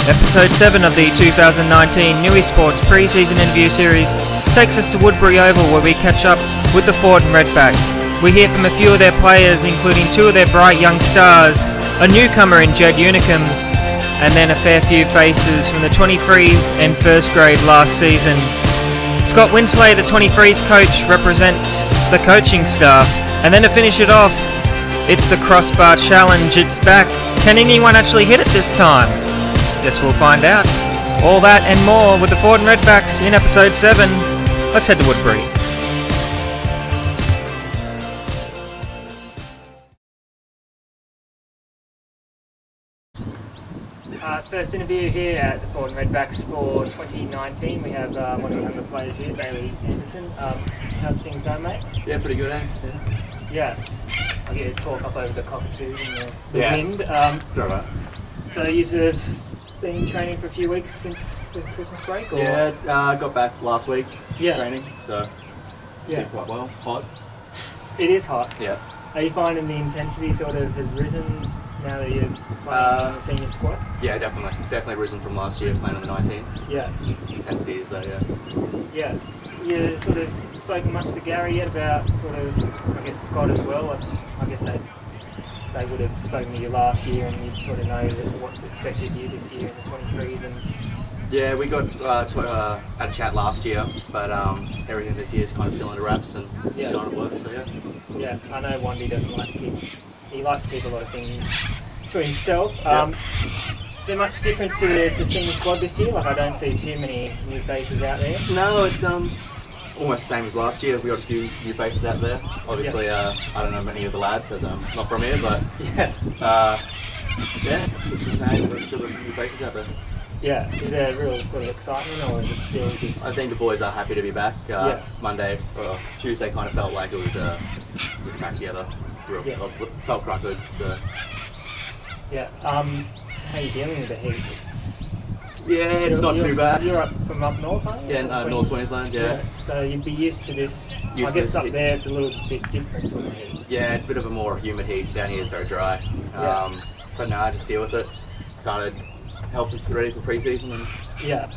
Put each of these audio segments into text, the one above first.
Episode 7 of the 2019 Newey Sports pre-season interview series takes us to Woodbury Oval, where we catch up with the Thornton Redbacks. We hear from a few of their players, including two of their bright young stars, a newcomer in Jed Unicomb, and then a fair few faces from the 23s and first grade last season. Scott Winslade, the 23s coach, represents the coaching staff. And then to finish it off, it's the Crossbar Challenge. It's back. Can anyone actually hit it this time? Guess we'll find out. All that and more with the Thornton Redbacks in episode 7. Let's head to Woodbury. First interview here at the Thornton Redbacks for 2019. We have one of the players here, Bailey Anderson. How's things going, mate? Yeah, pretty good, eh? Yeah. I'll get you to talk up over the cockatoos and the wind. It's alright. So you sort of been training for a few weeks since the Christmas break? Or? Yeah, I got back last week training, so yeah, quite well. Hot. It is hot. Yeah. Are you finding the intensity sort of has risen now that you're playing on the senior squad? Yeah, definitely risen from last year playing on the 19s. Yeah. Intensity is there, yeah. Yeah. You sort of spoken much to Gary yet about sort of, I guess, Scott as well? I guess they would have spoken to you last year and you'd sort of know what's expected of you this year in the 23s. And yeah, we got had a chat last year, but everything this year is kind of still under wraps and it's going to work, so yeah. Yeah, I know Wandy doesn't like to he likes to keep a lot of things to himself. Is there much difference to the senior squad this year? Like, I don't see too many new faces out there. No, it's almost the same as last year. We got a few new faces out there. Obviously, I don't know many of the lads as I'm not from here, but which is saying there's still some new faces out there. Yeah, is there a real sort of excitement, or is it still just... I think the boys are happy to be back. Monday, or Tuesday kind of felt like it was getting back together. Felt quite good, so... Yeah, how are you dealing with the heat? It's not too bad. You're up from up north, aren't you? Yeah, North Queensland, yeah. So you'd be used to this. I guess up there it's a little bit different sort of heat. Yeah, it's a bit of a more humid heat. Down here it's very dry. But no, I just deal with it. Kind of helps us get ready for pre-season. And yeah.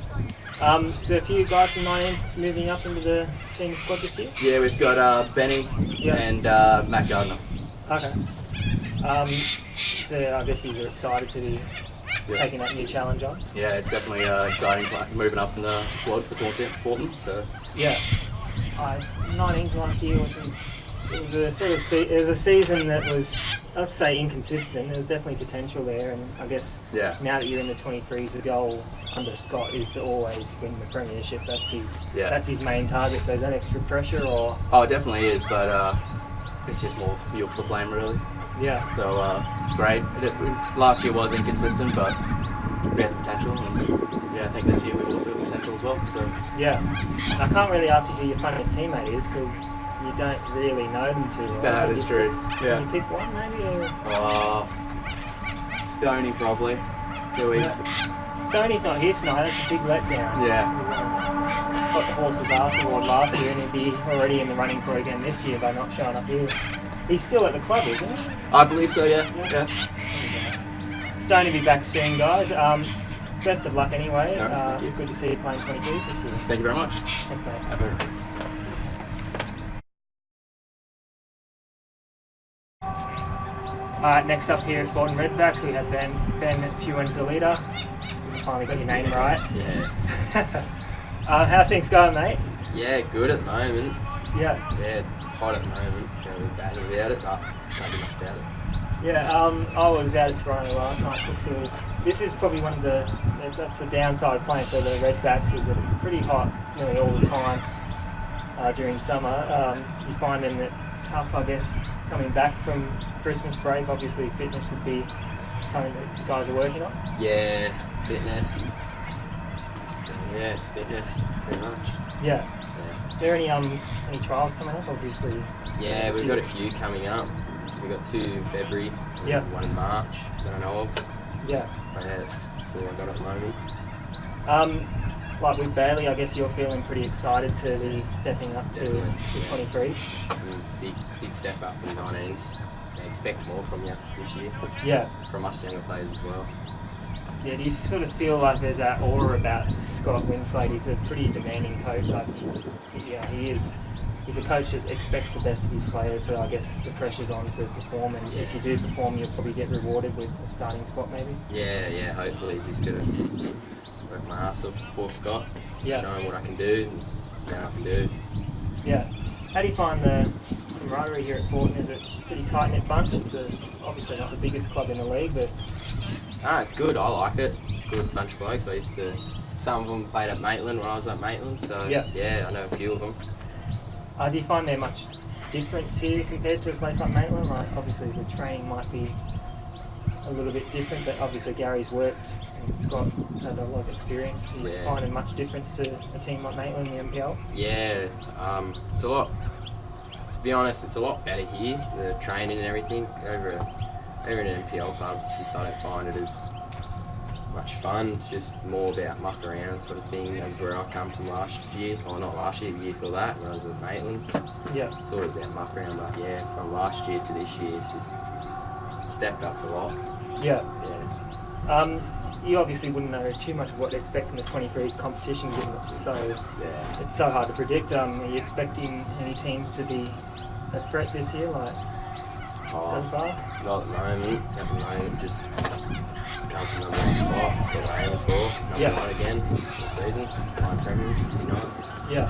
There are a few guys from 19s moving up into the senior squad this year? Yeah, we've got Benny and Matt Gardner. Okay. I guess you're excited to be taking that new challenge on? Yeah, it's definitely exciting moving up in the squad for Thornton. So yeah. 19s last year was a season that was, let's say, inconsistent. There was definitely potential there, and I guess now that you're in the 23s, the goal under Scott is to always win the premiership. That's his main target. So is that extra pressure, or? Oh, it definitely is, but it's just more fuel for the flame, really. Yeah. So it's great. Last year was inconsistent, but we had the potential, and I think this year we've also got the potential as well. So yeah, I can't really ask you who your funniest teammate is because you don't really know them too well. That is true. Yeah. Can you pick one, maybe? Or? Stoney probably. Stoney's not here tonight. That's a big letdown. Yeah. Got the horse's arse award last year, and he'd be already in the running for it again this year by not showing up here. He's still at the club, isn't he? I believe so, yeah. Stoney will be back soon, guys. Best of luck anyway. No, thank you. Good to see you playing 22s this year. Thank you very much. Thanks, mate. Alright, next up here at Thornton Redbacks we have Ben Fuenzalida. You finally got your name right. Yeah. How are things going, mate? Yeah, good at the moment. Yeah, it's hot at the moment. Can't be bad about it, but can't do much about it. Yeah, I was out at Toronto last night. This is probably that's the downside of playing for the Redbacks, is that it's pretty hot nearly all the time during summer. You find them that tough, I guess, coming back from Christmas break. Obviously fitness would be something that you guys are working on. Yeah, fitness. Yeah, it's fitness, pretty much. Yeah. Are there any trials coming up, obviously? Yeah, we've got a few coming up. We've got 2 in February, one in March that I know of. Yeah. But yeah, that's all I've got at the moment. Like with Bailey, I guess you're feeling pretty excited to be stepping up to the 23s. Big step up in the 19s. They expect more from you this year. Yeah. From us younger players as well. Yeah, do you sort of feel like there's that aura about Scott Winslade? He's a pretty demanding coach. Like, yeah, he is. He's a coach that expects the best of his players, so I guess the pressure's on to perform, and if you do perform, you'll probably get rewarded with a starting spot, maybe? Yeah, hopefully. Just got to work my ass off for Scott, show him what I can do, and what I can do. Yeah. How do you find the camaraderie here at Thornton? Is it a pretty tight-knit bunch? It's obviously not the biggest club in the league, but... It's good. I like it. Good bunch of blokes. Some of them played at Maitland when I was at Maitland, so yeah, I know a few of them. Do you find there much difference here compared to a place like Maitland? Like, obviously the training might be a little bit different, but obviously Gary's worked and Scott had a lot of experience. Are you finding much difference to a team like Maitland in the MPL? Yeah, it's a lot. To be honest, it's a lot better here. The training and everything over in an MPL club. It's just, I don't find it as much fun. It's just more about muck around sort of thing. That's where I come from last year, or not last year, the year before that, when I was at Maitland. Yeah. Sort of about muck around, but yeah, from last year to this year, it's just stepped up a lot. Yeah. You obviously wouldn't know too much of what to expect from the 23s competition, given it's so hard to predict. Are you expecting any teams to be a threat this year, so far? Not at the moment. At the moment, just come from number one spot. That's what we're aiming for. Number one again this season. 9 premiers, pretty nice. Yeah.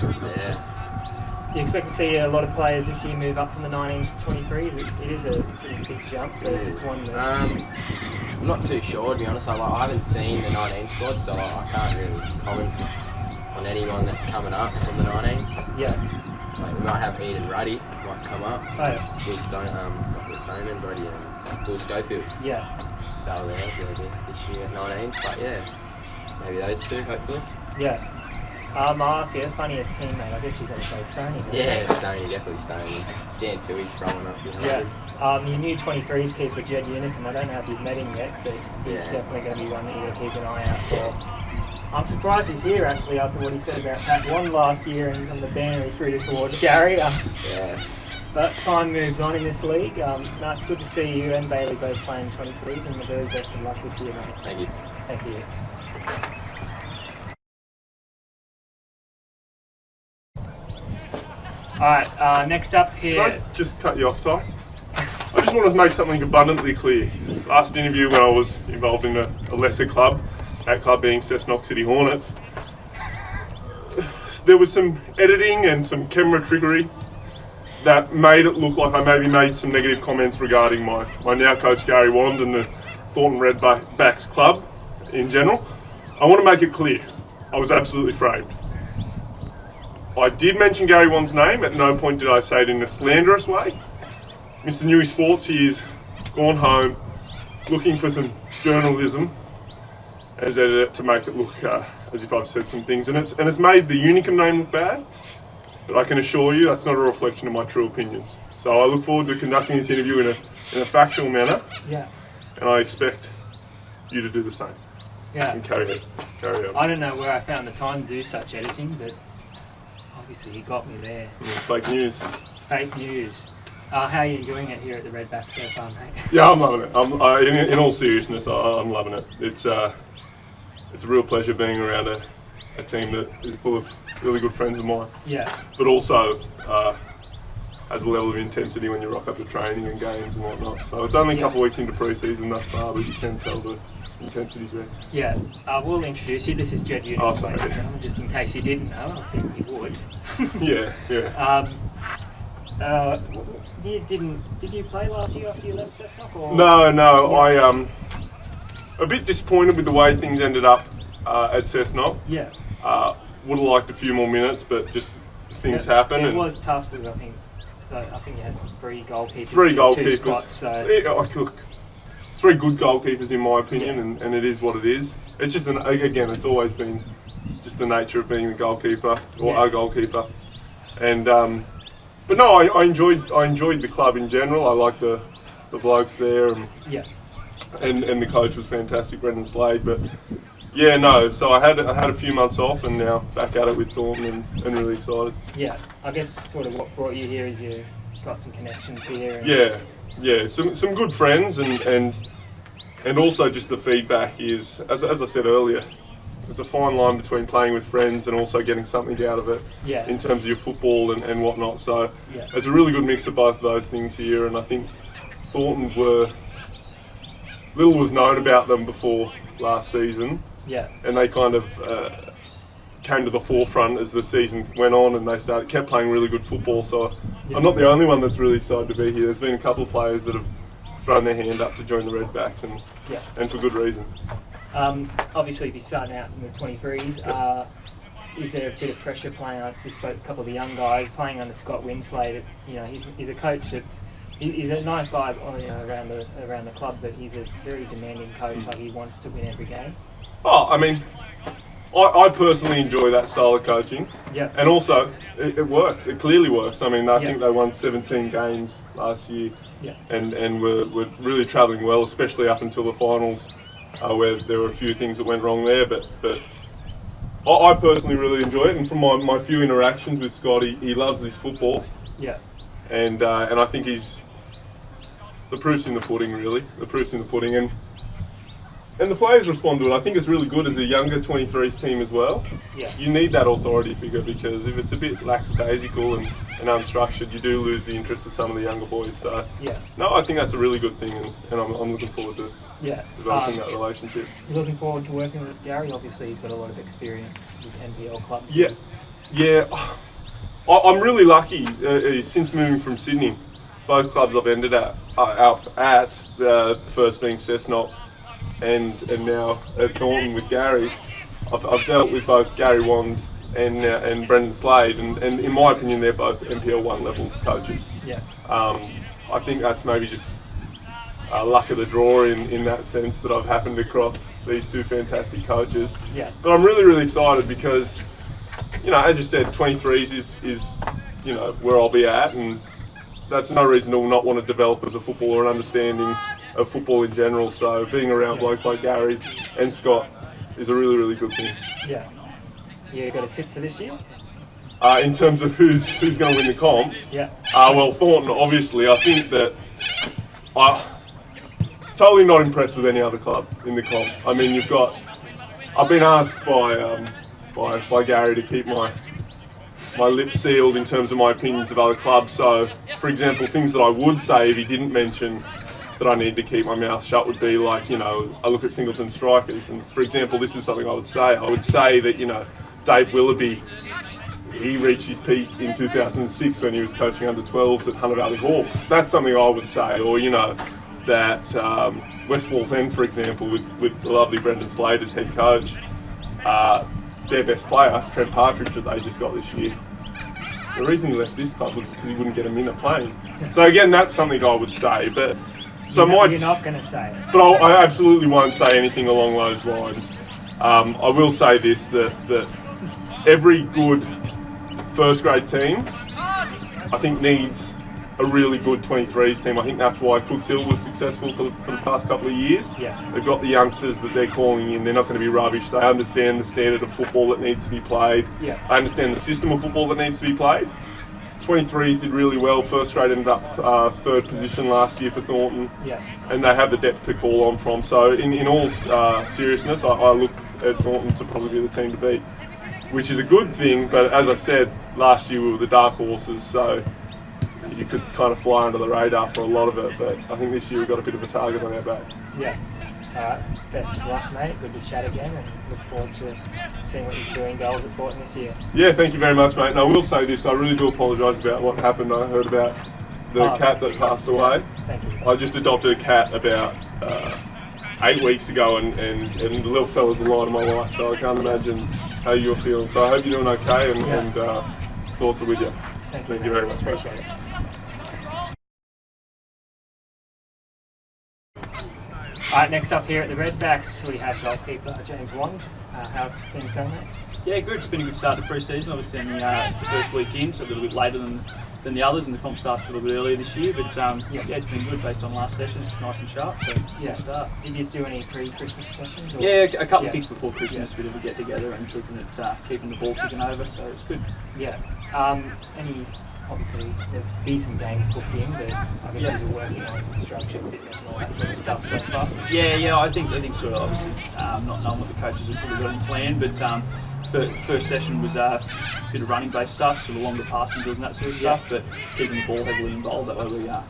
You expect to see a lot of players this year move up from the 19s to 23s? It is a pretty big jump, but it's one that... I'm not too sure, to be honest. I haven't seen the 19 squad, so I can't really comment on anyone that's coming up from the 19s. Yeah. Like, we might have Eden Ruddy might come up. Oh, yeah. Will Stoneman, Ruddy, and Will Schofield. Yeah. They'll be this year at 19s, but yeah, maybe those two, hopefully. Yeah. I'll ask you, funniest teammate, I guess you've got to say Stoney. Yeah, Stoney, definitely Stoney. Dan Tui's throwing up behind him. Your new 23s keeper, Jed Unicomb, I don't know if you've met him yet, but he's definitely going to be one that you've got to keep an eye out for. I'm surprised he's here, actually, after what he said about Pat One last year and from the banner he threw towards Gary. But time moves on in this league. It's good to see you and Bailey both playing 23s, and the very best of luck this year, mate. Thank you. Thank you. Alright, next up here... Can I just cut you off, Ty? I just want to make something abundantly clear. Last interview when I was involved in a lesser club, that club being Cessnock City Hornets, there was some editing and some camera trickery that made it look like I maybe made some negative comments regarding my now coach Gary Wand and the Thornton Redbacks club in general. I want to make it clear, I was absolutely framed. I did mention Gary Wand's name, at no point did I say it in a slanderous way. Mr. Newey Sports, he's gone home looking for some journalism as editor to make it look as if I've said some things, and it's made the Unicomb name look bad, but I can assure you that's not a reflection of my true opinions. So I look forward to conducting this interview in a factual manner, and I expect you to do the same. And carry on. I don't know where I found the time to do such editing, but obviously you got me there. Fake news. Fake news. How are you enjoying it here at the Redbacks so far, mate? Yeah, I'm loving it. In all seriousness, I'm loving it. It's a real pleasure being around a team that is full of really good friends of mine. Yeah. But also has a level of intensity when you rock up to training and games and whatnot. So it's only a couple of weeks into pre-season thus far, but you can tell the intensity's there. Yeah. We'll introduce you. This is Jed Unicomb. Oh, sorry. Just in case you didn't know, I think you would. Yeah. Did you play last year after you left Cessnock? Or? No. I a bit disappointed with the way things ended up at Cessnock. Yeah. Would have liked a few more minutes, but just things happen. It was tough with, I think you had 3 goalkeepers. 3 goalkeepers. 2 spots, so. Look, 3 good goalkeepers in my opinion, and it is what it is. It's just it's always been just the nature of being the goalkeeper or a goalkeeper, and but no, I enjoyed the club in general. I like the blokes there, and the coach was fantastic, Brendan Slade. But so I had a few months off, and now back at it with Thornton, and really excited. Yeah, I guess sort of what brought you here is you got some connections here. Yeah, some good friends, and And also just the feedback is, as I said earlier, it's a fine line between playing with friends and also getting something out of it in terms of your football and whatnot. So it's a really good mix of both of those things here, and I think Thornton little was known about them before last season, and they kind of came to the forefront as the season went on, and they kept playing really good football. So I'm not the only one that's really excited to be here. There's been a couple of players that have thrown their hand up to join the Redbacks, and for good reason. Obviously, if you're starting out in the 23s, is there a bit of pressure playing? I just spoke to a couple of the young guys playing under Scott Winslade. You know, he's a coach he's a nice guy, you know, around the club, but he's a very demanding coach. Like, he wants to win every game. Oh, I mean, I personally enjoy that style of coaching. And also, it works. It clearly works. I mean, I think they won 17 games last year, and were really travelling well, especially up until the finals, where there were a few things that went wrong there. But I personally really enjoy it, and from my few interactions with Scott, he loves his football. And I think the proof's in the pudding, really. The proof's in the pudding, and the players respond to it. I think it's really good as a younger 23s team as well. You need that authority figure, because if it's a bit lackadaisical and unstructured, you do lose the interest of some of the younger boys. So no, I think that's a really good thing, and I'm looking forward to developing that relationship. You're looking forward to working with Gary. Obviously, he's got a lot of experience with NPL clubs. I'm really lucky. Since moving from Sydney, both clubs I've ended up at, the first being Cessnock, and now at Thornton with Gary, I've dealt with both Gary Wand and Brendan Slade, and in my opinion, they're both NPL 1 level coaches. I think that's maybe just luck of the draw in that sense, that I've happened across these two fantastic coaches. But I'm really, really excited because, you know, as you said, 23s is you know, where I'll be at, and that's no reason to not want to develop as a footballer and understanding of football in general. So being around blokes like Gary and Scott is a really, really good thing. You got a tip for this year? In terms of who's going to win the comp? Well, Thornton, obviously. I think that I'm totally not impressed with any other club in the comp. I mean, I've been asked by Gary to keep my lips sealed in terms of my opinions of other clubs. So, for example, things that I would say if he didn't mention that I need to keep my mouth shut would be like, you know, I look at Singleton strikers, and for example, this is something I would say. I would say that, you know, Dave Willoughby, he reached his peak in 2006 when he was coaching under 12s at Hunter Valley Hawks. That's something I would say. Or, you know, that West Walls End, for example, with the lovely Brendan Slade as head coach, their best player, Trent Partridge, that they just got this year, the reason he left this club was because he wouldn't get a minute playing. So again, that's something I would say. But so you're not going to say it. But I absolutely won't say anything along those lines. I will say this, that every good first grade team, I think, needs a really good 23s team. I think that's why Cooks Hill was successful for the past couple of years. They've got the youngsters that they're calling in. They're not going to be rubbish. They understand the standard of football that needs to be played. They understand the system of football that needs to be played. 23s did really well. First grade ended up third position last year for Thornton. And they have the depth to call on from. So in all seriousness, I look at Thornton to probably be the team to beat, which is a good thing. But as I said, last year we were the dark horses, so you could kind of fly under the radar for a lot of it. But I think this year we've got a bit of a target on our back. Alright, best of luck, mate. Good to chat again, and look forward to seeing what you're doing goals at Thornton this year. Thank you very much, mate. And I will say this, I really do apologise about what happened. I heard about the cat that passed away. Thank you. I just adopted a cat about 8 weeks ago, and the little fella's the light of my life, so I can't imagine how you're feeling. So I hope you're doing okay, and thoughts are with you. Thank you very much. Appreciate it. Alright, next up here at the Redbacks, we have goalkeeper James Wand. How's things going, mate? Yeah, good. It's been a good start to pre-season. Obviously, only the first week in, so a little bit later than the others, and the comp starts a little bit earlier this year. But it's been good based on last session. It's nice and sharp, so good start. Did you do any pre-Christmas sessions? Or? Yeah, a couple of kicks before Christmas, a bit of a get together and keeping the ball ticking over, so it's good. Any obviously there's be some games booked in, but I guess you're working on structure, fitness, and all that sort of stuff so far. Yeah. I think sort of obviously not knowing what the coaches have probably got in plan, but first session was a bit of running based stuff, sort of longer passing drills and that sort of stuff, but keeping the ball heavily involved. That way we try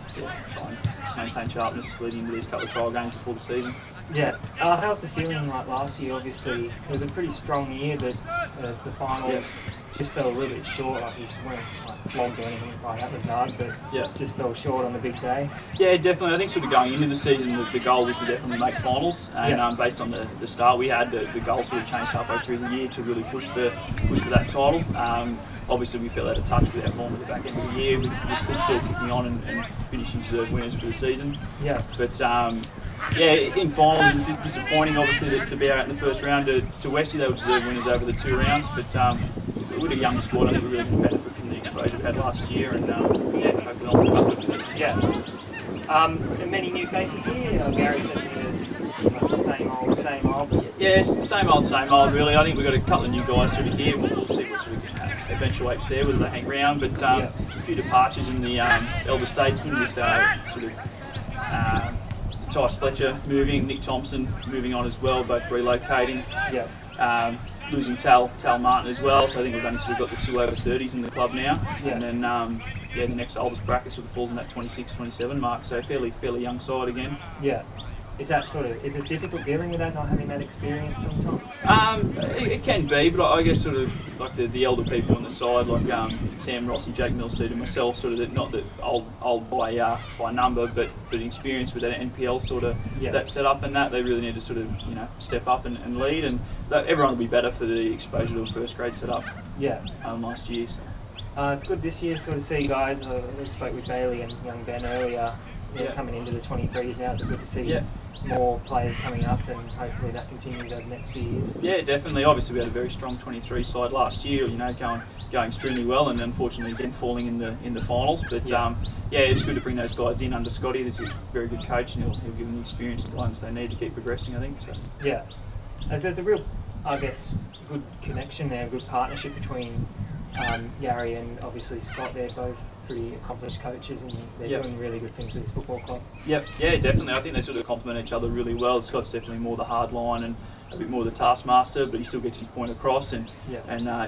and maintain sharpness leading into these couple of trial games before the season. Yeah. How's the feeling like last year? Obviously, it was a pretty strong year, but the finals just fell a little bit short. Like you weren't flogged or anything like that regard, but just fell short on the big day. Yeah, definitely. I think sort of going into the season, the goal was to definitely make finals, and based on the start we had, the goal sort of changed halfway through the year to really push for that title. Obviously, we fell out of touch with our form at the back end of the year, with Fuenzalida kicking on and finishing deserved winners for the season. Yeah. But in finals, it was disappointing, obviously, to be out in the first round to Westie. They were deserved winners over the 2 rounds, but with a young squad, I think we're really going to benefit from the exposure we had last year, and hopefully they'll live up to it. Yeah. And many new faces here. Gary said there's same old. Yeah, same old, really. I think we've got a couple of new guys sort of here. We'll see what sort of eventuates there, whether they hang around. But a few departures in the elder statesmen with sort of Tice Fletcher moving, Nick Thompson moving on as well, both relocating. Yeah. Losing Tal Martin as well, so I think we've only sort of got the 2 over 30s in the club now. Yeah. And then the next oldest bracket sort of falls in that 26, 27 mark, so fairly young side again. Yeah. Is it difficult dealing with that, not having that experience sometimes? It can be, but I guess sort of like the elder people on the side, like Sam, Rossi, Jake Milstead and myself, sort of not that old by number, but experience with that NPL sort of that setup and that, they really need to sort of step up and lead, and everyone will be better for the exposure to a first grade setup. Yeah. Last year. So. It's good this year to sort of see guys. I spoke with Bailey and young Ben earlier. Coming into the 23s now, it's good to see more players coming up, and hopefully that continues over the next few years. Yeah, definitely. Obviously, we had a very strong 23 side last year. Going extremely well, and unfortunately again falling in the finals. But it's good to bring those guys in under Scotty. He's a very good coach, and he'll give them the experience and guidance they need to keep progressing, I think. So. Yeah, there's a real, I guess, good connection there, good partnership between Gary and obviously Scott. They're both pretty accomplished coaches, and they're doing really good things with this football club. Yeah, definitely. I think they sort of complement each other really well. Scott's definitely more the hard line and a bit more the taskmaster, but he still gets his point across, and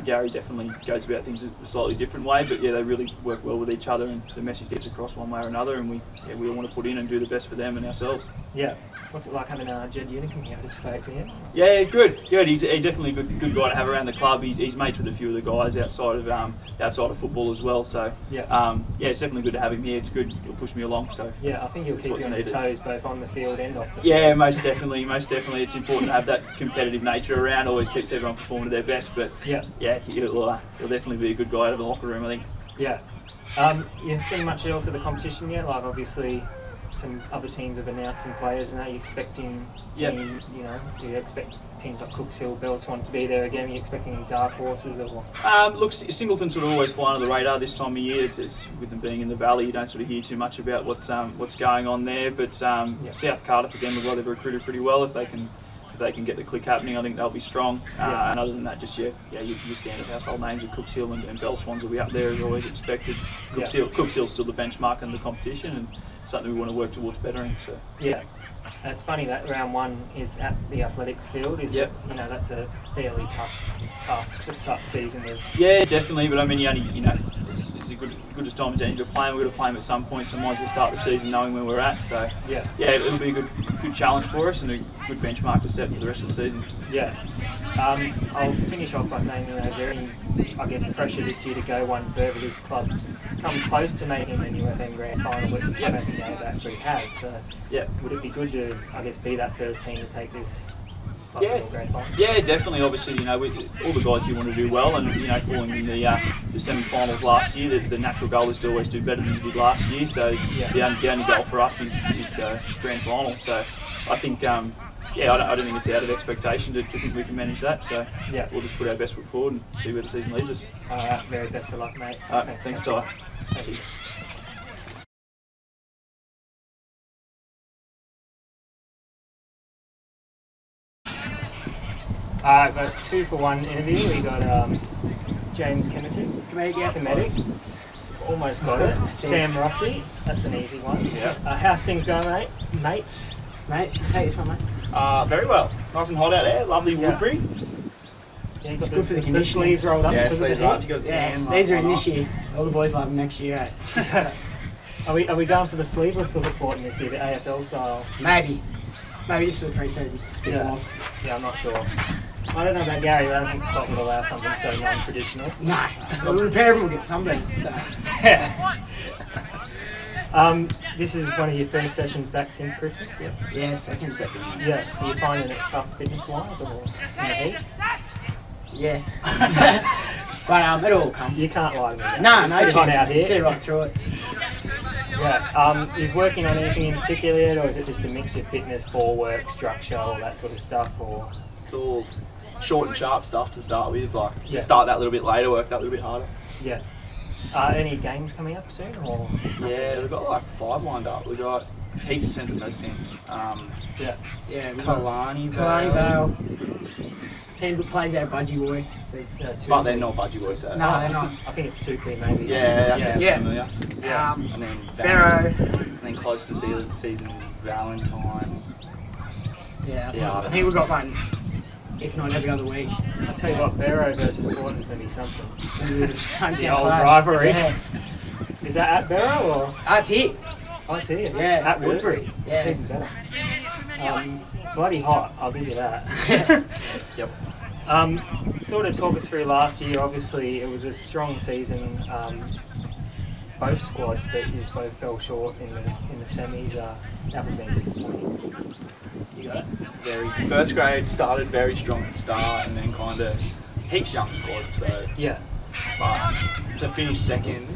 Gary definitely goes about things a slightly different way, but they really work well with each other, and the message gets across one way or another, and we all want to put in and do the best for them and ourselves. Yeah. What's it like having Jed Unicomb here? I just spoke to him. Yeah, good. He's definitely a good guy to have around the club. He's mates with a few of the guys outside of football as well. So it's definitely good to have him here. It's good. He'll push me along. So I think he'll keep you on your toes both on the field and off the field. Yeah, most definitely. It's important to have that competitive nature around. Always keeps everyone performing to their best. But he'll definitely be a good guy out of the locker room, I think. Yeah. You seen much else of the competition yet? Like obviously, some other teams have announced some players, and are you expecting? Do you expect teams like Cooks Hill, Bellswan to be there again? Are you expecting any dark horses or? Look, Singleton sort of always fly under the radar this time of year. It's with them being in the valley, you don't sort of hear too much about what's going on there. But South Cardiff again, they've recruited pretty well. If they can get the click happening, I think they'll be strong. And other than that, just your standard household names of Cooks Hill and Bellswans will be up there as always expected. Cooks Hill's still the benchmark in the competition, and something we want to work towards bettering. So it's funny that round one is at the athletics field. That's a fairly tough task to start the season with. Yeah, definitely. But I mean, it's a good as time as any to play. We've got to play them at some point, so might as well start the season knowing where we're at. So it'll be a good challenge for us and a good benchmark to set for the rest of the season. Yeah. I'll finish off by saying, is there any, pressure this year to go one further? This club's come close to making the UFM Grand Final, but I don't think they've actually had. So would it be good to, be that first team to take this Grand Final? Yeah, definitely. Obviously, all the guys here want to do well, and falling in the semi-finals last year, the natural goal is to always do better than you did last year. So the only goal for us is Grand Final. So I think. I don't think it's out of expectation to think we can manage that. So we'll just put our best foot forward and see where the season leads us. All right, very best of luck, mate. All right, thanks, Ty. Cheers. I've got a 2-for-1 interview. We got James Kmetyk. Kmetyk. Almost got it. Sam Rossi. That's an easy one. Yeah. How's things going, mates? Mates, you take this one, mate. Very well. Nice and hot out there. Lovely Woodbury. Yeah, It's good for the The conditioning. sleeves rolled up. Yeah, because of the sleeves up. heat. You got a Yeah, tan. these are in why this year. All the boys love them next year, eh? Are we going for the sleeveless or the Thornton this year, the AFL style? Maybe just for the pre-season. It's a bit Yeah. warm. Yeah, I'm not sure. I don't know about Gary, but I don't think Scott would allow something so non-traditional. No, the pair of them will get sunburned. So Yeah. This is one of your first sessions back since Christmas, yes? yeah, second. Yeah. Are you finding it tough fitness-wise or in the heat? Yeah. But it'll all come. You can't lie to me. No, It's no pretty hot chance. out mate. See here. right through it. Yeah. Is working on anything in particular yet, or is it just a mix of fitness, ball work, structure, all that sort of stuff? Or It's all short and sharp stuff to start with. Like, Yeah. start that little bit later, work that little bit harder. yeah. Any games coming up soon? Or Yeah, we've got like 5 lined up. We've got heaps of Central Coast teams. yeah. Yeah. we've got Kalani Vale. Team that plays out Budgie Boy. Two But they're not budgie boys, so. No, they're not. I think it's 2P maybe. Yeah, that sounds Yeah. familiar. Yeah. And then Barrow. And then close to season Valentine. Yeah, Yeah, I think we've got one, if not every other week. I tell you what, Barrow versus Thornton's going to be something. Hometown The old clash. rivalry. Yeah. Is that at Barrow or? It's here. Oh, it's here. Yeah. At Woodbury. Yeah. Even better. Bloody hot, I'll give you that. Yep. Sort of talk us through last year. Obviously, it was a strong season. Both squads, but you both fell short in the semis. That would have been disappointing. You got it. First grade started very strong at the start, and then kind of heaps young squad. So, Yeah. but to finish second,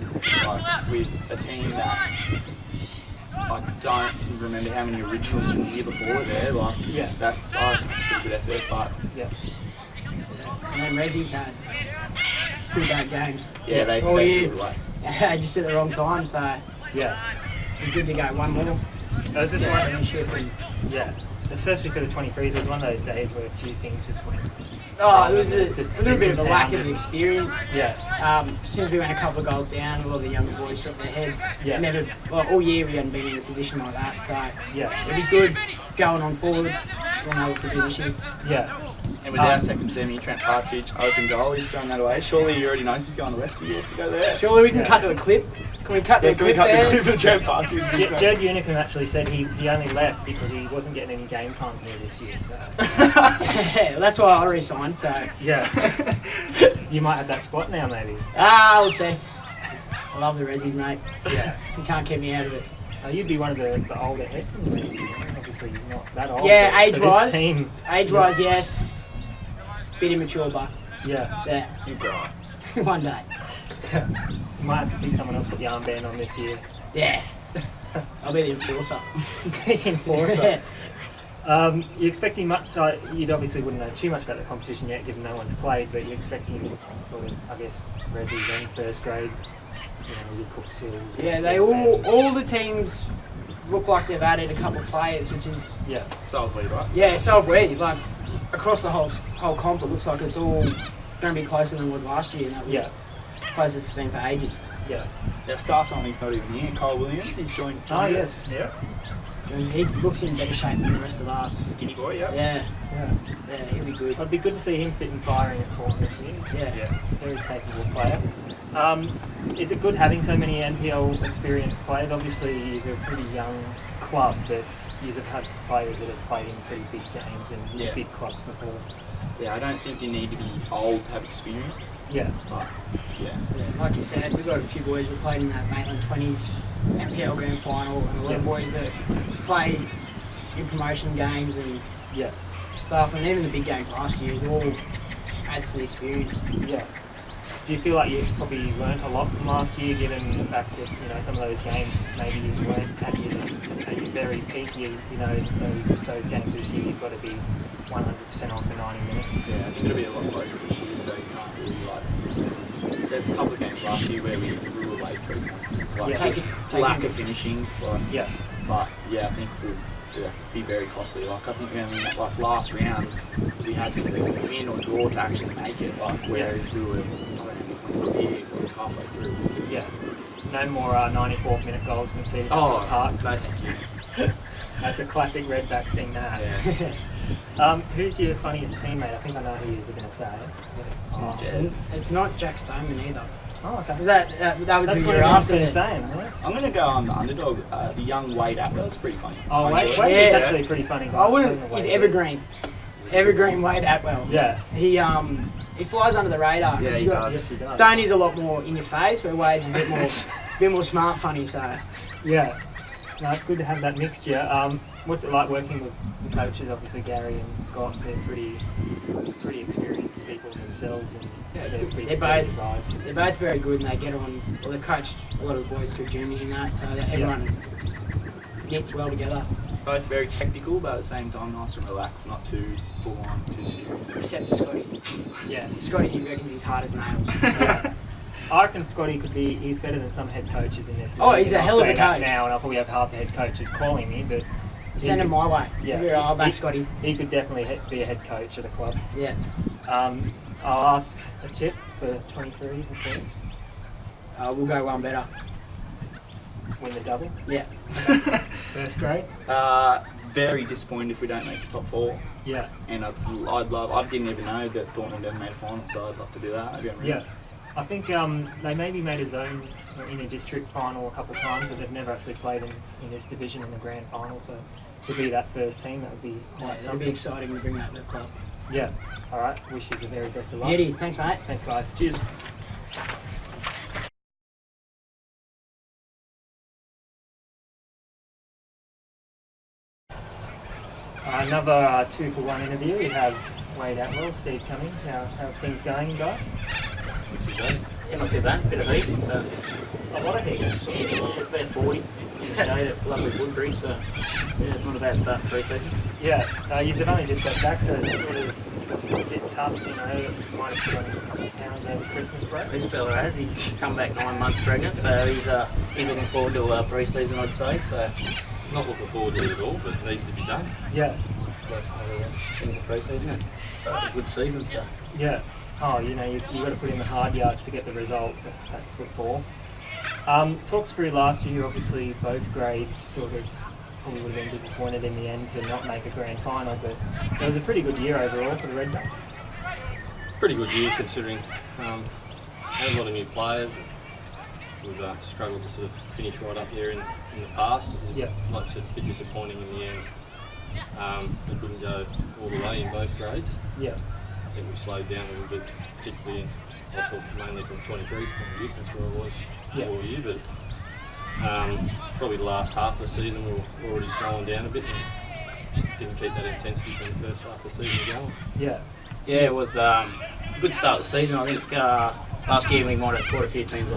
like with a team that I don't remember how many originals from the year before were there. Like, Yeah. that's a pretty good effort. But Yeah. And then Rezzi's had 2 bad games. yeah, they Oh, fell yeah. short away. Just at the wrong time, so Yeah. it's good to go one more. Was this one? Premiership and Yeah. Especially for the 23s, it was one of those days where a few things just went. there was Just a little bit of a lack of compounded. experience. Yeah. As soon as we went a couple of goals down, a lot of the younger boys dropped their heads. Yeah. All year we hadn't been in a position like that, so Yeah. it'll be good going on forward. We'll know what to do this year. Yeah. And with our second semi, Trent Partridge, open goal, he's throwing that away. Surely he already knows he's going to West, he wants to go there. Surely we can Yeah. cut to the clip. Can we cut to Yeah, the can we clip cut there? the clip of Trent Partridge? Jed Unicomb actually said he only left because he wasn't getting any game time here this year. So Yeah, well, that's why I re-signed, so yeah, you might have that spot now, maybe. we'll see. I love the Rezzies, mate. Yeah. You can't keep me out of it. You'd be one of the older heads in the league. Obviously, not that old. Yeah, but for this age-wise. team, Age-wise, yes. Bit immature, but yeah, yeah, You're right. one day. you might have to pick someone else to put the armband on this year. Yeah. I'll be the enforcer. Enforcer. You're expecting much. You obviously wouldn't know too much about the competition yet, given no one's played. But you're expecting sort of, I guess, Rezzies and first grade. You know, your Cook Seals. Yeah, they all the teams look like they've added a couple of players, which is Yeah. Solidly, right? yeah, self-ready. Like across the whole comp, it looks like it's all going to be closer than it was last year, and that was Yeah. closest it's been for ages. Yeah. Our star signing's not even here. Cole Williams, he's joined. Oh, yes. Yeah. And he looks in better shape than the rest of us. Skinny boy, yeah. Yeah, Yeah. yeah, he'll be good. It'd be good to see him fit and firing at Thornton this year. Yeah. Yeah. Very capable player. Is it good having so many NPL experienced players? Obviously, he's a pretty young club, but you have had players that have played in pretty big games and Yeah. big clubs before. Yeah, I don't think you need to be old to have experience. Yeah. But, yeah. Yeah, like you said, we've got a few boys that played in that Maitland 20s NPL Grand Final, and a lot of boys that played in promotion games and Yeah. stuff, and even the big games last year, it all adds to the experience. Yeah. Do you feel like you probably learnt a lot from last year, given the fact that some of those games maybe you weren't at your very peak? You know those games this year you've got to be 100% on for 90 minutes. Yeah, I think it'll be a lot closer this year, so you can't really there's a couple of games last year where we threw away 3 points. Like Yeah. just Take lack it. of finishing. Like, Yeah. But yeah, I think we'll be very costly. Like I think like last round we had to win or draw to actually make it. Like whereas we were it's clear like halfway through. Yeah. No more 94th minute goals conceded. Oh, Park. no, thank you. That's a classic Redbacks thing, that. Yeah. Who's your funniest teammate? I think I know who you're going to say. It's not Jed. It's not Jack Stoneman either. Oh, okay. Was that was That's who you what were everyone's after been there. saying, yes. I'm going to go on the underdog. The young Wade Attewell. It's pretty funny. Oh, Funny Wade boy. is Yeah. actually pretty funny. I wouldn't. Wade He's is. evergreen. Evergreen Wade Attewell. Yeah. He flies under the radar. Yeah, he You've got- does. Yes, he does. Stoney's a lot more in your face, but Wade's a bit more smart, funny. So Yeah. No, it's good to have that mixture. What's it like working with the coaches? Obviously, Gary and Scott, they're pretty experienced people themselves, and Yeah, they're pretty They're competitive both- guys. they're both very good, and they get on. Well, they coached a lot of the boys through juniors and that, so that everyone knits well together. Both very technical, but at the same time nice and relaxed, not too full on, too serious. Except for Scotty. Yes. Scotty, he reckons he's hard as nails. Yeah. I reckon Scotty he's better than some head coaches in this league. Oh, he's a And I'll hell of say a that coach. now, and I'll probably have half the head coaches calling me, but Send him my way. Yeah. I'll back Scotty. he could definitely be a head coach at a club. Yeah. I'll ask a tip for 23s and 30s. We'll go one better. Win the double. Yeah. First grade. Very disappointed if we don't make the top 4. Yeah. And I didn't even know that Thornton never made a final, so I'd love to do that. That'd be unreal. Yeah. I think they maybe made a zone in a district final a couple of times, but they've never actually played in this division in the grand final. So to be that first team, that would be Yeah, quite it'll something. be exciting to bring that to the club. Yeah. All right. Wish you the very best of luck. Eddie, thanks, mate. Thanks, guys. Cheers. Another 2-for-1 interview. We have Wade Attewell, Steve Cummings. How's things going, guys? Yeah, not too bad. Bit of heat. So A lot of heat. it's about 40 in the shade at lovely Woodbury. So yeah, it's not a bad start to pre-season. Yeah, you've only just got back, so it's sort of a bit tough, you know. Might have put on a couple of pounds over Christmas break. This fella has. He's come back 9 months pregnant, so he's looking forward to pre-season, I'd say. So Not looking forward to it at all, but it needs to be done. Yeah, that's one of the things of pre-season. And started a good season. So yeah. Oh, you know, you've got to put in the hard yards to get the results. That's football. Talks through last year, obviously both grades sort of probably would have been disappointed in the end to not make a grand final, but it was a pretty good year overall for the Redbacks. Pretty good year considering had a lot of new players. We've struggled to sort of finish right up there in the past. It was, Yeah. like I said, a bit disappointing in the end. We couldn't go all the way in both grades. Yeah, I think we slowed down a little bit, particularly I'll talk mainly from 23's point of view, that's where I was all year, but probably the last half of the season we were already slowing down a bit and didn't keep that intensity from the first half of the season going. yeah, yeah, it was a good start to the season. I think last year we might have caught a few teams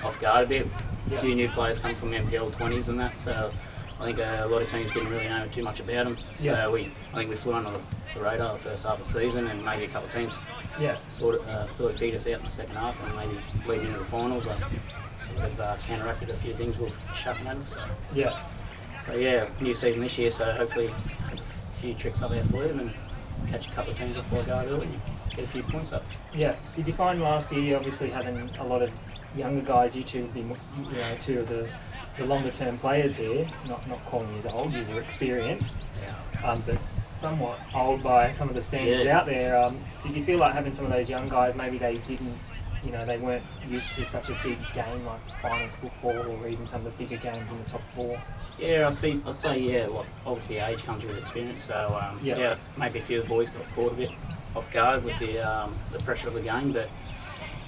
off guard a bit. A few new players come from MPL 20s and that, so I think a lot of teams didn't really know too much about them. So I think we flew under the radar the first half of the season, and maybe a couple of teams yeah, sort of figured us out in the second half, and maybe leading into the finals, sort of counteracted a few things we've sharpened at them. yeah. So yeah, new season this year, so hopefully have a few tricks up our sleeve and catch a couple of teams off by guard early and get a few points up. Yeah. Did you find last year, obviously having a lot of younger guys, you two would be, you know, two of the longer term players here, not calling you as old, you're experienced, but somewhat old by some of the standards out there. Did you feel like having some of those young guys, maybe they didn't, you know, they weren't used to such a big game like finals football or even some of the bigger games in the top 4? Yeah, I'd say well, obviously age comes with experience, so maybe a few of the boys got caught a bit off guard with the pressure of the game, but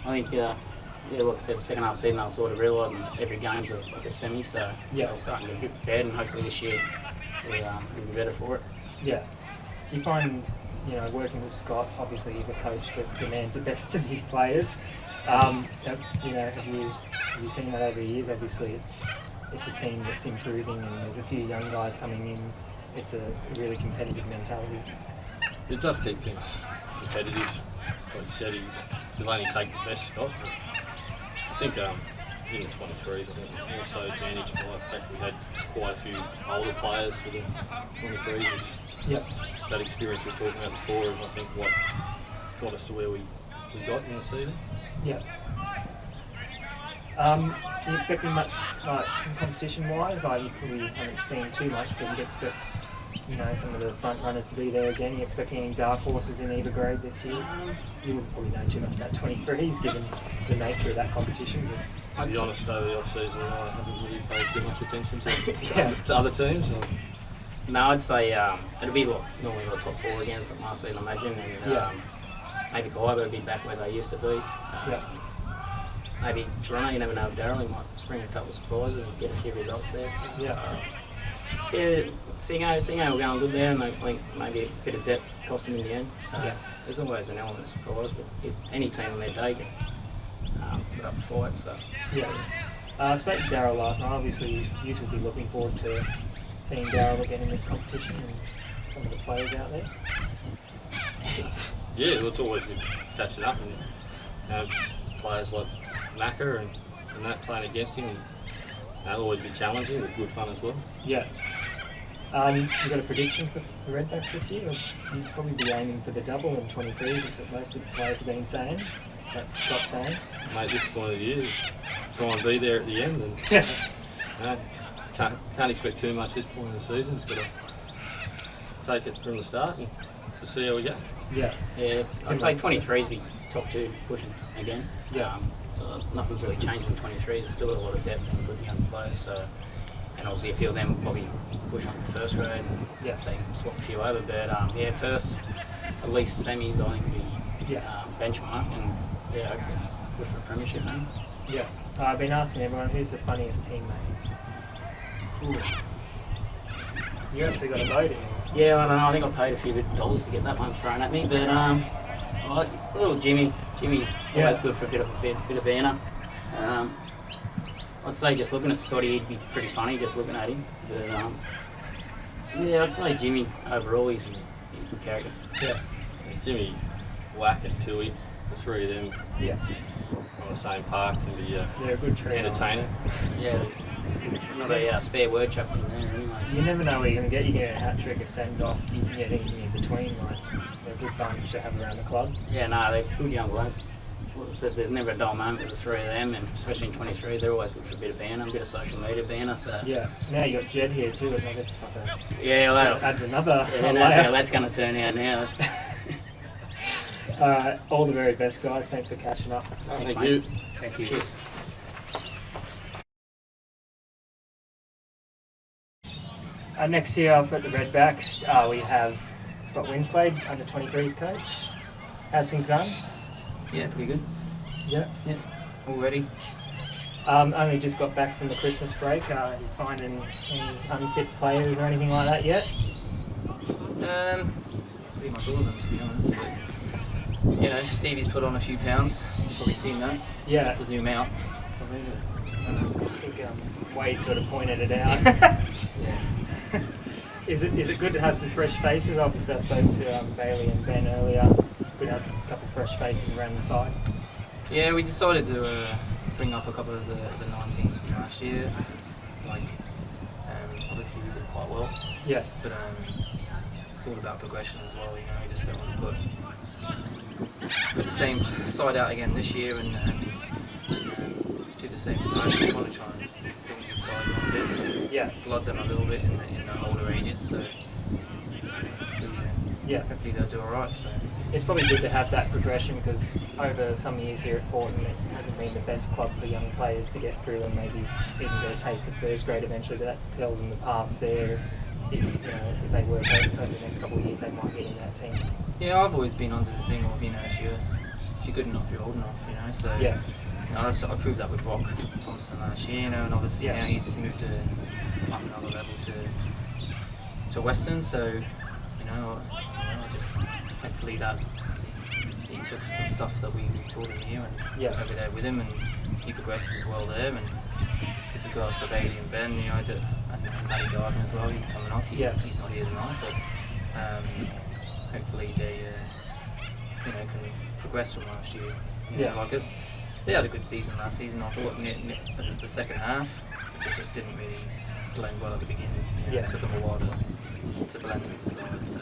I think like I said, the second half of the season I was sort of realising every game's like a semi, so we're starting to get a bit bad, and hopefully this year we'll be better for it. Yeah. You find, you know, working with Scott, obviously he's a coach that demands the best of his players. You know, have you seen that over the years? Obviously it's a team that's improving and there's a few young guys coming in. It's a really competitive mentality. It does keep things competitive. Like you said, you'll only take the best Scott. I think in the 23s, I think also advantaged by the fact we had quite a few older players for the 23s, which that experience we were talking about before is I think what got us to where we we got in the season. Yeah. Are you expecting much competition-wise? You probably haven't seen too much, but you'd expect, some of the front runners to be there again. Are you expecting any dark horses in either grade this year? You wouldn't probably know too much about 23s, given the nature of that competition. But To be honest, over the off-season, I haven't really paid too much attention to other teams. So. No, I'd say it'll be normally the top 4 again from last season, I imagine, and maybe Kaiba will be back where they used to be. Maybe Toronto, you never know, Darryl might spring a couple of surprises and get a few results there. So, Singo will go a good there, and I think maybe a bit of depth cost him in the end. So there's always an element of surprise, but if any team on their day can put up a fight. So I spoke to Darryl last night. Obviously, you will be looking forward to seeing Darryl again in this competition and some of the players out there. Yeah, well, it's always good catching up and players like Macca and that playing against him, and that'll always be challenging but good fun as well. Yeah. You got a prediction for the Redbacks this year? You'd probably be aiming for the double in 23s, that's what most of the players have been saying. That's Scott saying. Mate, this point of the year, try and be there at the end, and can't expect too much this point of the season. It's got to take it from the start and to see how we go. Yeah, I'd say 23s be top 2 pushing again. Nothing's really changed in 23s. There's still got a lot of depth and good young players. So, and obviously a few of them will probably push on to first grade and so you can swap a few over. But first, at least semis, I think would be benchmark and hopefully push for a premiership, man. Yeah. I've been asking everyone, who's the funniest teammate? You actually got a vote in. Yeah, I don't know. I think I paid a few dollars to get that one thrown at me, but I like little Jimmy. Jimmy's always good for a bit of banner. I'd say just looking at Scotty, he'd be pretty funny just looking at him. But I'd say Jimmy overall, he's a good character. Yeah. Jimmy, Wack and Tui, the 3 of them on the same park can be a good trio. entertaining. Yeah. Not a spare word chucked in there anyway. You never know where you're going to get. You get a hat trick, a send off, you can get anything in between. They're a good bunch to have around the club. Yeah, no, they're good young blokes. There's never a dull moment with the 3 of them, and especially in 23, they're always good for a bit of banner, a bit of social media banner. So now you got Jed here too, and I guess it's like that adds another. That's how that's going to turn out now. All the very best, guys. Thanks for catching up. Thank you. Thank you. Cheers. Next here up at the Redbacks, we have Scott Winslade, under 23s coach. How's things going? Yeah, pretty good. Yeah. All ready. Only just got back from the Christmas break. Are you finding any unfit players or anything like that yet? Leave my doors on, to be honest. But, Stevie's put on a few pounds. You've probably seen that. Yeah. Have to zoom out. I think Wade sort of pointed it out. Is it good to have some fresh faces? Obviously, I spoke to Bailey and Ben earlier. Good to have a couple of fresh faces around the side. Yeah, we decided to bring up a couple of the 19s from last year. Obviously we did quite well. Yeah. But it's all about progression as well. We just don't want to put the same side out again this year and do the same as last year. We want to try and bring these guys on a bit. Yeah. Blood them a little bit in the older ages. So hopefully they'll do alright. So. It's probably good to have that progression because over some years here at Thornton it hasn't been the best club for young players to get through and maybe even get a taste of first grade eventually, but that tells them the path's there. If they work over the next couple of years they might get in that team. Yeah, I've always been under the thing of, if you're good enough, you're old enough, so I proved that with Brock Thompson last year, and obviously now he's moved up another level to Western, so I just hopefully that he took some stuff that we taught him here and over there with him, and he progresses as well there. And with regards to Bailey and Ben, and Matty Gardner as well, he's coming up. He's not here tonight, but hopefully they can progress from last year. They had a good season last season. I thought the second half, it just didn't really blend well at the beginning. It took them a while to blend as a side. So.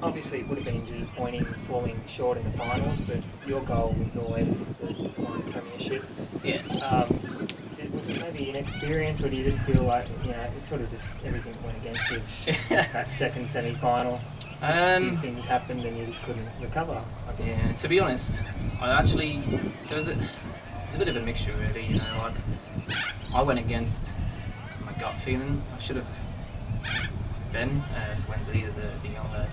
obviously it would have been disappointing falling short in the finals, but your goal was always the premiership. Yeah. Was it maybe inexperience, or do you just feel like, you know, it sort of just everything went against us that second semi-final? A few things happened and you just couldn't recover, I guess. Yeah, to be honest, it's a bit of a mixture really, you know, like I went against my gut feeling. I should have Ben Fuenzalida, the young lad,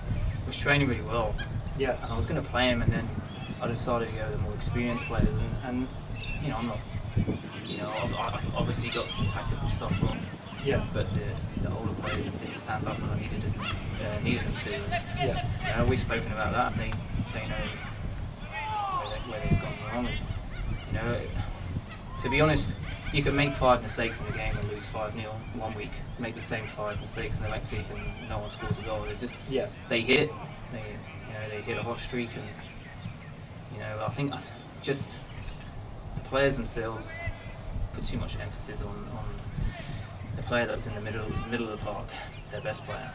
was training really well. Yeah. And I was going to play him, and then I decided to go with the more experienced players, and you know, I'm not, you know, I obviously got some tactical stuff wrong. Yeah. But the older players didn't stand up when I needed them to. Yeah. You know, we've spoken about that. They know where they've gone wrong. And, you know, to be honest, you can make 5 mistakes in a game and lose 5-0 1 week. Make the same 5 mistakes and the next week and no one scores a goal. It's just they hit a hot streak, and you know, I think just the players themselves put too much emphasis on the player that was in the middle of the park, their best player.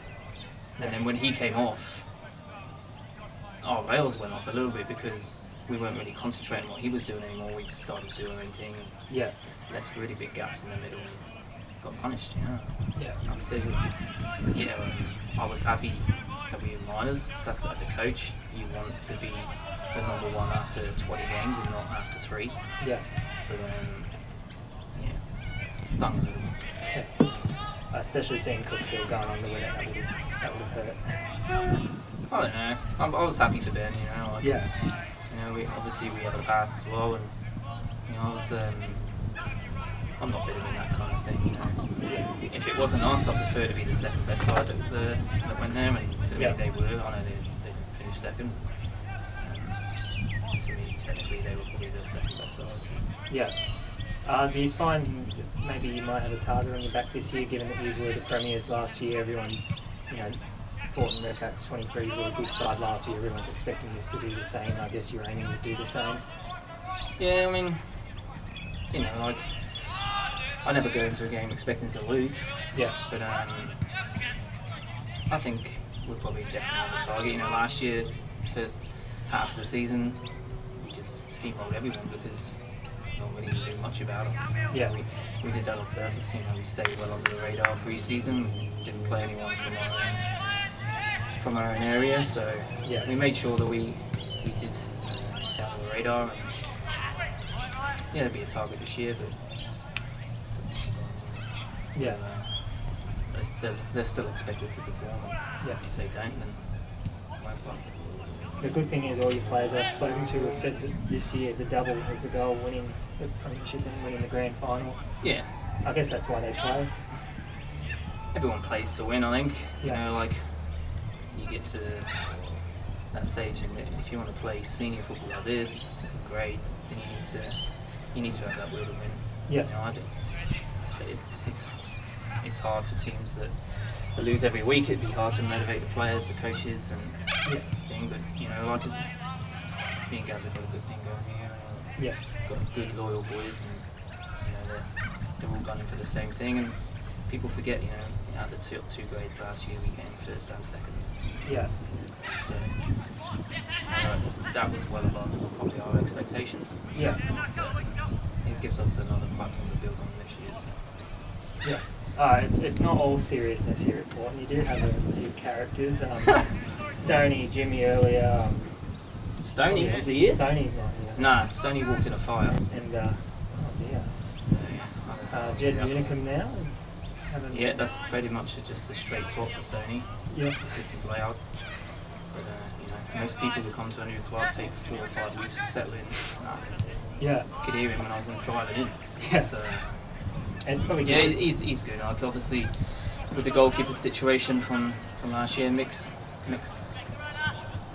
And then when he came off, our rails went off a little bit because we weren't really concentrating on what he was doing anymore. We just started doing everything and left really big gaps in the middle and got punished, you know. Yeah. Like I said, you know, I was happy that we were minors. That's, as a coach, you want to be the number 1 after 20 games and not after 3. Yeah. But it stung a little bit. Especially seeing Cooksville going on the winner, that would have hurt. I don't know. I was happy for Ben, you know. Like, yeah. You know, we have a pass as well, and you know, I'm not bitter in that kind of thing. You know, if it wasn't us, I prefer to be the second best side that went there, and to me they were. I know they finished second. To me, technically, they were probably the second best side. So. Yeah. Do you find maybe you might have a target on your back this year, given that you were the premiers last year? Everyone, you know, Thornton Redbacks 23 were a good side last year. Everyone's expecting us to do the same. I guess you're aiming to do the same. Yeah, I mean, you know, like I never go into a game expecting to lose. Yeah. But I think we're probably definitely on the target. You know, last year, first half of the season, we just steamrolled everyone because nobody knew much about us. Yeah. We did that on purpose. You know, we stayed well under the radar pre-season. We didn't play anyone from our own area, so we made sure that we did stay under the radar. And, there'd be a target this year, but they're still expected to perform. And if they don't, then they won't play. The good thing is all your players I've spoken to have said that this year the double is the goal, winning the premiership and winning the grand final. Yeah. I guess that's why they play. Everyone plays to win, I think. You know, like, you get to that stage, and if you want to play senior football like this, great, then you need to have that will to win. Yeah. You know, I think it's hard for teams that lose every week. It'd be hard to motivate the players, the coaches, and thing. But you know, like me and Gaz have got a good thing going here. Got good loyal boys, and you know they're all gunning for the same thing. And people forget, you know, out of the two grades last year, we came first and second. Yeah. So that was well above probably our expectations. Yeah. It gives us another platform to build on next year. So. Yeah. It's not all seriousness here at Thornton. You do have a few characters. Stoney, Jimmy earlier. Stoney? Is he here? Stoney's not here. Nah, Stoney walked in a fire. And, Jed Unicomb now is having... Yeah, that's pretty much just a straight swap for Stoney. Yeah. It's just his layout. But, you know, most people who come to a new club take 4 or 5 weeks to settle in. Yeah. I could hear him when I was driving in. Yeah. So, it's probably good. Yeah, he's good. Like, obviously, with the goalkeeper situation from last year, Mix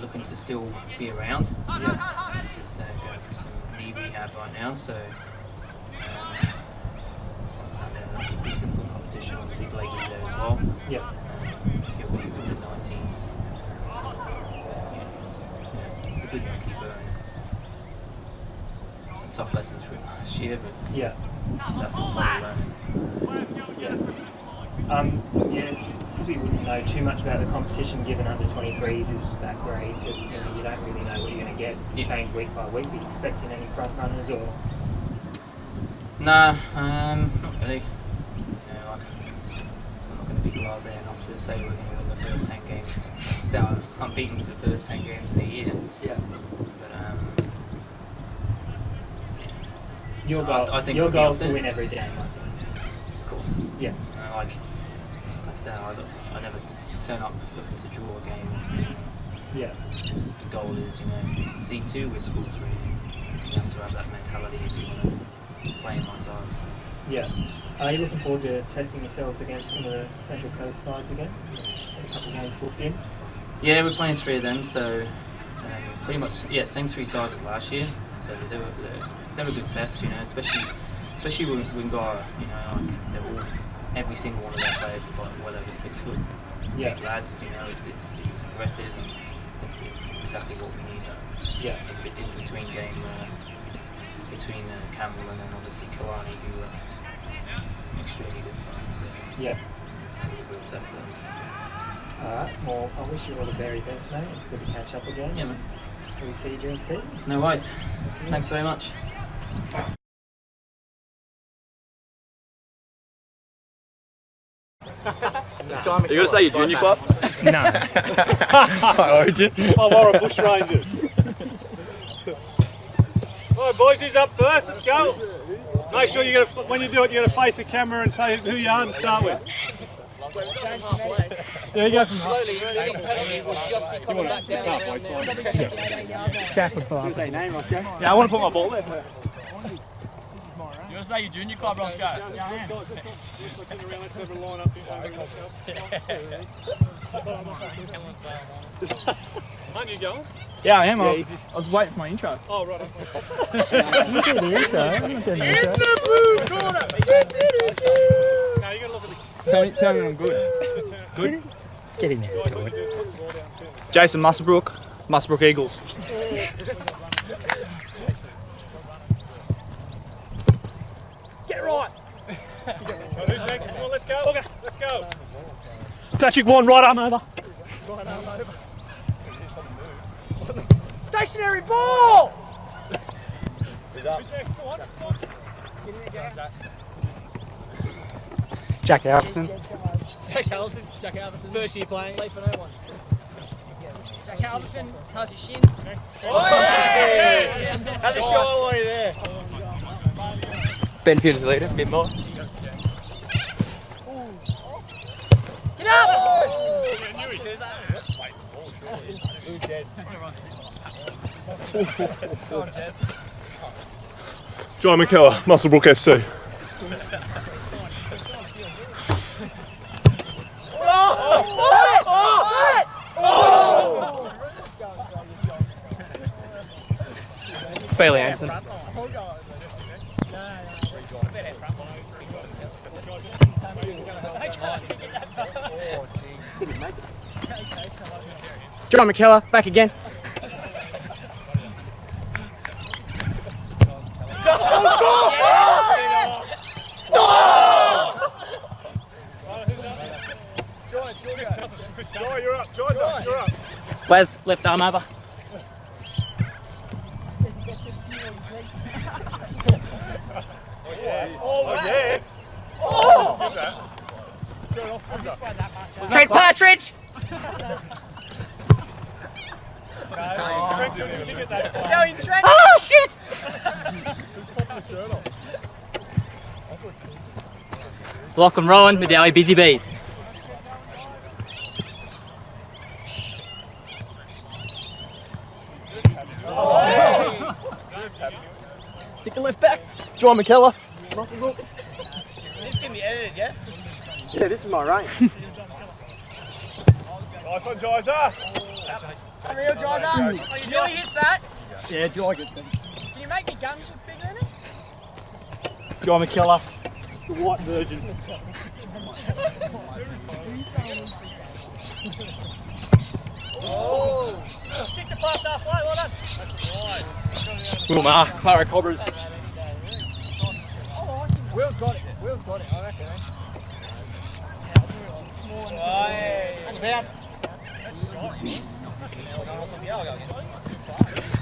looking to still be around. Yeah. He's just going through some knee rehab right now, so on Sunday there'll be some good competition. Obviously, Blake is there as well. Yeah. He'll be with the 19s. He's a good young keeper. Some tough lessons from last year, but that's all part of learning. So. Yeah. Yeah, probably wouldn't know too much about the competition given under 23s is that grade, but you don't really know what you're going to get. Change week by week. Are you expecting any front runners or? Nah, not really. I'm not going to be blasé enough to say we're going to win the first 10 games. Still, I'm beaten for the first 10 games of the year. Yeah. But your goal, I think your goal is to win every game. Of course. Yeah. Like I said, I never turn up looking to draw a game. Yeah. The goal is, if you can see 2 with school 3, you have to have that mentality if you want to play in my side. So. Yeah. Are you looking forward to testing yourselves against some of the Central Coast sides again? A couple of games booked in? Yeah, we're playing 3 of them, so pretty much, same 3 sides as last year. So they were good tests, especially when we got, they're all, every single one of their players is like well over 6 foot. Yeah. Big lads, it's aggressive and it's exactly what we need. In between game, between Campbell and then obviously Kalani, who are extremely good sides. So yeah. That's the real tester. Alright, well, I wish you all the very best, mate. It's good to catch up again. Yeah, man. Will we see you during the season? No worries. Thanks very much. Are you going to say your junior club? No. Origin. Oh, we're Bush Rangers. All right, boys, who's up first? Let's go. Make sure you're gonna, when you do it, you're going to face the camera and say who you are and start with. There you go from Stafford Park. Yeah, I want to put my ball there. You want to say your junior club, Rossi? Yeah, Aren't you going? yeah, I am. I was waiting for my intro. Oh, right. You did the intro. I'm not doing the intro. In the blue corner. No, you got to look at the... Tell me I'm good. Good? Get in there. Jason Musselbrook Eagles. Get right. Who's next? Come on, let's go. Okay. Let's go. Patrick Warren, right arm over. Right arm over. Stationary ball! Jack Alverson. Jack Alverson. First year playing. Play for no one. Jack Alverson has his shins. Has a shy one there. Ben Fuenzalida, a bit more. Get up! John McKellar, Musselbrook FC. Bailey Anderson. John McKellar, back again. Joy, you're up. You're up. Wes, left arm over. Oh, yeah. Oh! Trade Partridge! Italian Trent! Oh, shit! Lachlan Rowan, Medallion Busy Bees. Stick the left back. John McKellar. This can be edited, yeah? Yeah, this is my reign. Nice one, Jaiza. Real Jaiza. Oh, you nearly hits that. Yeah, Jai gets them. Can you make me guns look bigger in it? John McKellar, the white version. Oh! Stick the pass halfway, well done. Wilmar, Clara Cobras. Will's got it, I reckon.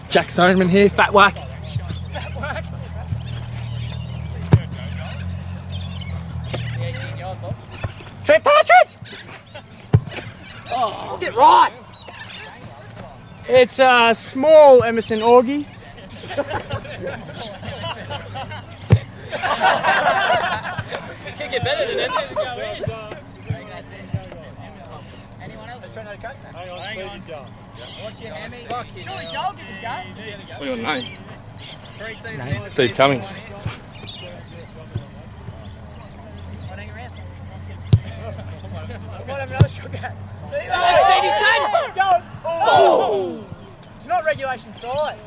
Jack Stoneman here, fat whack. Trent Partridge! Oh, get right! It's a small Emerson Augie. Can't get better than him. Anyone else? Hang on. What's your hammy? Surely Joel gets a go. What's your name? Steve Cummings. Might have another shot at. It's not regulation size.